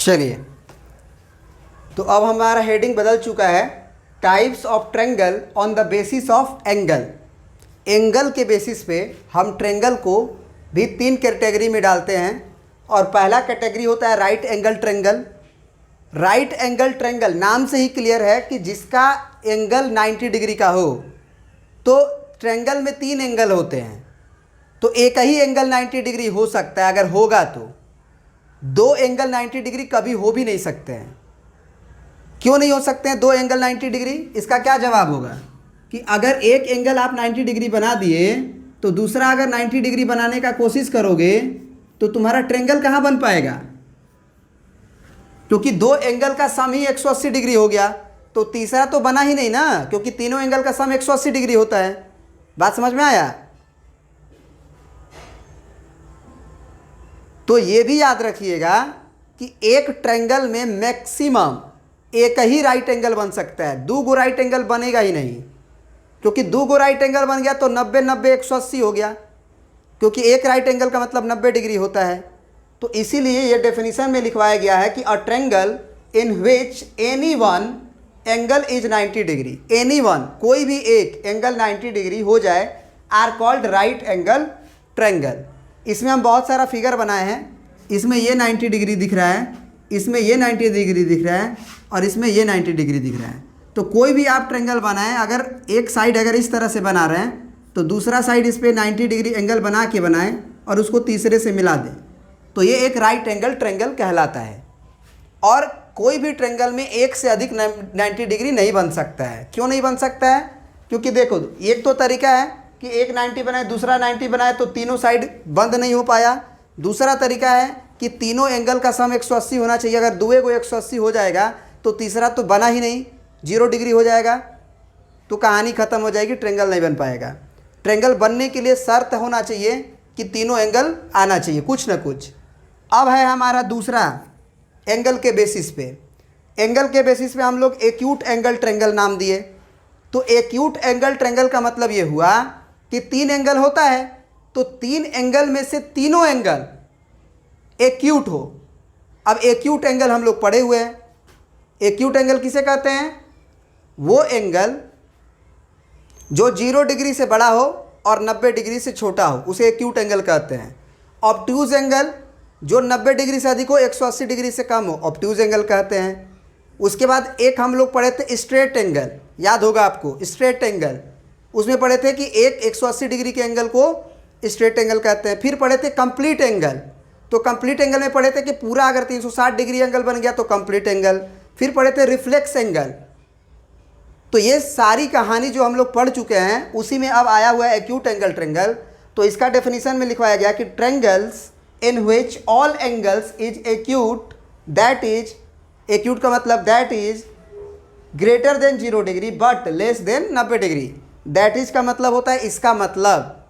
चलिए, तो अब हमारा हेडिंग बदल चुका है, types of triangle on the basis of angle. Angle के बेसिस पे हम ट्रेंगल को भी 3 कैटेगरी में डालते हैं। और पहला कैटेगरी होता है right angle triangle. Right angle triangle नाम से ही क्लियर है कि जिसका एंगल 90 डिग्री का हो। तो ट्रेंगल में 3 एंगल होते हैं, तो एक ही एंगल 90 डिग्री हो सकता है। अगर होगा तो 2 एंगल 90 डिग्री कभी हो भी नहीं सकते हैं। क्यों नहीं हो सकते हैं 2 एंगल 90 डिग्री? इसका क्या जवाब होगा कि अगर एक एंगल आप 90 डिग्री बना दिए तो दूसरा अगर 90 डिग्री बनाने का कोशिश करोगे तो तुम्हारा ट्रेंगल कहाँ बन पाएगा? क्योंकि 2 एंगल का सम ही 180 डिग्री हो गया, तो तीसरा तो बना ही नहीं ना, क्योंकि तीनों एंगल का सम 180 डिग्री होता है। बात समझ में आया? तो ये भी याद रखिएगा कि एक ट्रेंगल में मैक्सिमम एक ही राइट एंगल बन सकता है, 2 गो राइट एंगल बनेगा ही नहीं। क्योंकि 2 गो राइट एंगल बन गया तो 90 90 180 हो गया, क्योंकि एक राइट एंगल का मतलब 90 डिग्री होता है। तो इसीलिए ये डेफिनेशन में लिखवाया गया है कि a triangle in which any one angle is 90 degree, any one कोई भी एक एंगल 90 डिग्री हो जाए are called right angle triangle. इसमें हम बहुत सारा फिगर बनाए हैं। इसमें ये 90 डिग्री दिख रहा है, इसमें ये 90 डिग्री दिख रहा है, और इसमें ये 90 डिग्री दिख रहा है। तो कोई भी आप ट्रेंगल बनाएं, अगर एक साइड अगर इस तरह से बना रहे हैं तो दूसरा साइड इस पर 90 डिग्री एंगल बना के बनाएं और उसको तीसरे से मिला दें, तो ये एक राइट एंगल ट्रेंगल कहलाता है। और कोई भी ट्रेंगल में एक से अधिक 90 डिग्री नहीं बन सकता है। क्यों नहीं बन सकता है? क्योंकि देखो, एक तो तरीका है कि एक 90 बनाए दूसरा 90 बनाए तो तीनों साइड बंद नहीं हो पाया। दूसरा तरीका है कि तीनों एंगल का सम 180 होना चाहिए। अगर दुए को 180 हो जाएगा तो तीसरा तो बना ही नहीं, 0 डिग्री हो जाएगा, तो कहानी ख़त्म हो जाएगी, ट्रेंगल नहीं बन पाएगा। ट्रेंगल बनने के लिए शर्त होना चाहिए कि तीनों एंगल आना चाहिए कुछ ना कुछ। अब है हमारा दूसरा एंगल के बेसिस पे। एंगल के बेसिस पे हम लोग एक्यूट एंगल ट्रेंगल नाम दिए। तो एक्यूट एंगल ट्रेंगल का मतलब ये हुआ कि 3 एंगल होता है, तो 3 एंगल में से तीनों एंगल एक्यूट हो। अब एक्यूट एंगल हम लोग पढ़े हुए हैं। एक्यूट एंगल किसे कहते हैं? वो एंगल जो 0 डिग्री से बड़ा हो और 90 डिग्री से छोटा हो, उसे एक्यूट एंगल कहते हैं। ऑब्ट्यूज एंगल जो 90 डिग्री से अधिक हो, 180 डिग्री से कम हो, ऑब्ट्यूज एंगल कहते हैं। उसके बाद एक हम लोग पढ़े थे स्ट्रेट एंगल, याद होगा आपको स्ट्रेट एंगल। उसमें पढ़े थे कि एक 180 डिग्री के एंगल को स्ट्रेट एंगल कहते हैं। फिर पढ़े थे कंप्लीट एंगल। तो कंप्लीट एंगल में पढ़े थे कि पूरा अगर 360 डिग्री एंगल बन गया तो कंप्लीट एंगल। फिर पढ़े थे रिफ्लेक्स एंगल। तो ये सारी कहानी जो हम लोग पढ़ चुके हैं उसी में अब आया हुआ है एक्यूट एंगल ट्रेंगल। तो इसका डेफिनेशन में लिखवाया गया कि triangles in which all angles is acute, that is, acute का मतलब that is greater than 0 degree but less than 90 degree. That is का मतलब होता है इसका मतलब,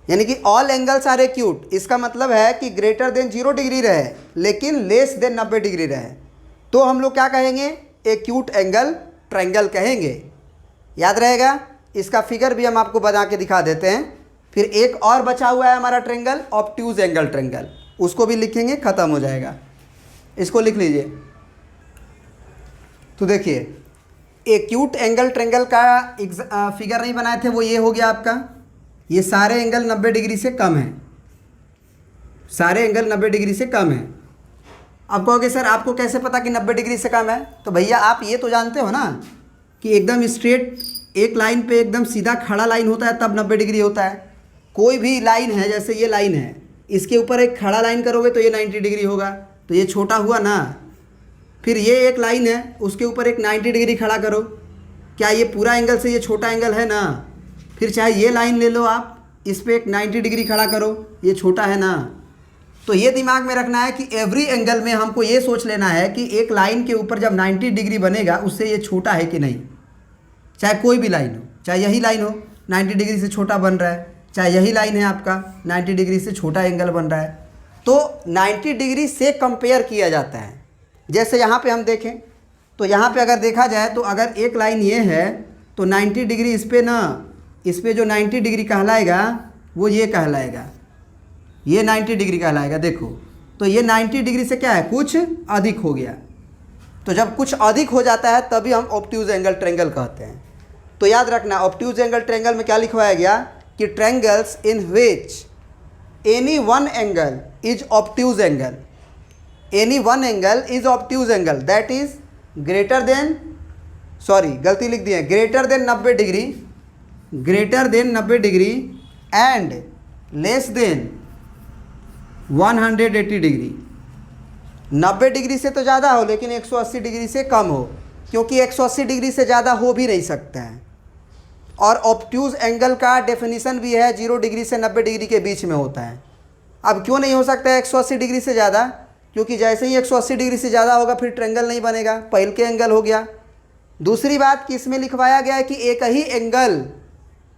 यानी कि ऑल एंगल्स आर एक्यूट, इसका मतलब है कि ग्रेटर देन 0 डिग्री रहे लेकिन लेस देन 90 डिग्री रहे, तो हम लोग क्या कहेंगे? एक्यूट एंगल ट्रेंगल कहेंगे। याद रहेगा? इसका फिगर भी हम आपको बना के दिखा देते हैं। फिर एक और बचा हुआ है हमारा ट्रेंगल, ऑब्ट्यूज एंगल ट्रेंगल, उसको भी लिखेंगे, ख़त्म हो जाएगा। इसको लिख लीजिए। तो देखिए, एक्यूट एंगल ट्रेंगल का फिगर नहीं बनाए थे, वो ये हो गया आपका। ये सारे एंगल 90 डिग्री से कम है, सारे एंगल 90 डिग्री से कम है। अब कहोगे सर आपको कैसे पता कि 90 डिग्री से कम है? तो भैया आप ये तो जानते हो ना कि एकदम स्ट्रेट एक लाइन पे एकदम सीधा खड़ा लाइन होता है तब 90 डिग्री होता है। कोई भी लाइन है, जैसे ये लाइन है, इसके ऊपर एक खड़ा लाइन करोगे तो ये 90 डिग्री होगा, तो ये छोटा हुआ ना। फिर ये एक लाइन है, उसके ऊपर एक 90 डिग्री खड़ा करो, क्या ये पूरा एंगल से ये छोटा एंगल है ना। फिर चाहे ये लाइन ले लो आप, इस पर एक 90 डिग्री खड़ा करो, ये छोटा है ना। तो ये दिमाग में रखना है कि एवरी एंगल में हमको ये सोच लेना है कि एक लाइन के ऊपर जब 90 डिग्री बनेगा उससे ये छोटा है कि नहीं। चाहे कोई भी लाइन हो, चाहे यही लाइन हो 90 डिग्री से छोटा बन रहा है, चाहे यही लाइन है आपका 90 डिग्री से छोटा एंगल बन रहा है, तो 90 डिग्री से कंपेयर किया जाता है। जैसे यहाँ पे हम देखें तो यहाँ पे अगर देखा जाए तो अगर एक लाइन ये है तो 90 डिग्री इस पर ना, इस पर जो 90 डिग्री कहलाएगा वो ये कहलाएगा, ये 90 डिग्री कहलाएगा। देखो तो ये 90 डिग्री से क्या है, कुछ अधिक हो गया। तो जब कुछ अधिक हो जाता है तभी हम ऑब्ट्यूज एंगल ट्रायंगल कहते हैं। तो याद रखना ऑब्ट्यूज एंगल ट्रायंगल में क्या लिखवाया गया कि triangles in which any one angle is obtuse angle, any one angle is obtuse angle that is greater than, sorry गलती लिख दी है, greater than 90 degree, greater than 90 degree and less than 180 degree. 90 degree से तो ज़्यादा हो लेकिन 180 degree से कम हो, क्योंकि 180 डिग्री से ज़्यादा हो भी नहीं सकता है। और ऑब्ट्यूज एंगल का डेफिनेशन भी है 0 डिग्री से 90 डिग्री के बीच में होता है। अब क्यों नहीं हो सकता है 180 डिग्री से ज़्यादा, क्योंकि जैसे ही 180 डिग्री से ज़्यादा होगा फिर ट्रायंगल नहीं बनेगा, पहल के एंगल हो गया। दूसरी बात कि इसमें लिखवाया गया है कि एक ही एंगल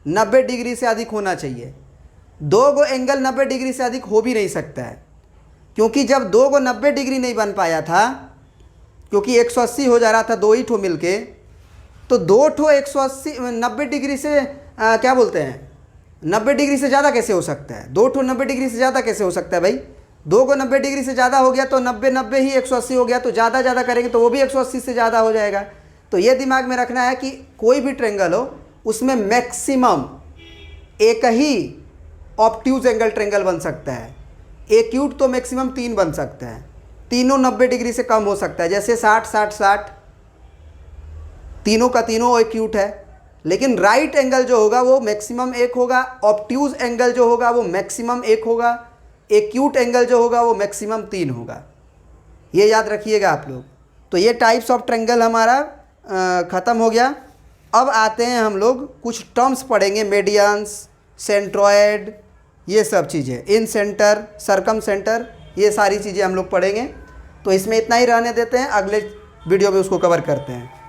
90 डिग्री से अधिक होना चाहिए, दो गो एंगल 90 डिग्री से अधिक हो भी नहीं सकता है, क्योंकि जब दो गो 90 डिग्री नहीं बन पाया था, क्योंकि 180 हो जा रहा था दो ही ठो मिलके, तो दो ठो 180 90 डिग्री से क्या बोलते हैं 90 डिग्री से ज़्यादा कैसे हो सकता है, दो ठो 90 डिग्री से ज़्यादा कैसे हो सकता है भाई, दो को 90 डिग्री से ज़्यादा हो गया तो 90 ही 180 हो गया, तो ज़्यादा करेंगे तो वो भी 180 से ज़्यादा हो जाएगा। तो ये दिमाग में रखना है कि कोई भी ट्रायंगल हो उसमें मैक्सिमम एक ही ऑब्ट्यूज एंगल ट्रायंगल बन सकता है, एक्यूट तो मैक्सिमम 3 बन सकता है, तीनों 90 डिग्री से कम हो सकता है, जैसे 60-60-60 तीनों का तीनों एक्यूट है। लेकिन राइट एंगल जो होगा वो मैक्सिमम 1 होगा, ऑब्ट्यूज एंगल जो होगा वो मैक्सिमम 1 होगा, एक्यूट एंगल जो होगा वो मैक्सिमम 3 होगा। ये याद रखिएगा आप लोग। तो ये टाइप्स ऑफ ट्रायंगल हमारा ख़त्म हो गया। अब आते हैं हम लोग कुछ टर्म्स पढ़ेंगे, मीडियंस, सेंट्रॉयड, ये सब चीज़ें, इन सेंटर, सरकम सेंटर, ये सारी चीज़ें हम लोग पढ़ेंगे। तो इसमें इतना ही रहने देते हैं, अगले वीडियो में उसको कवर करते हैं।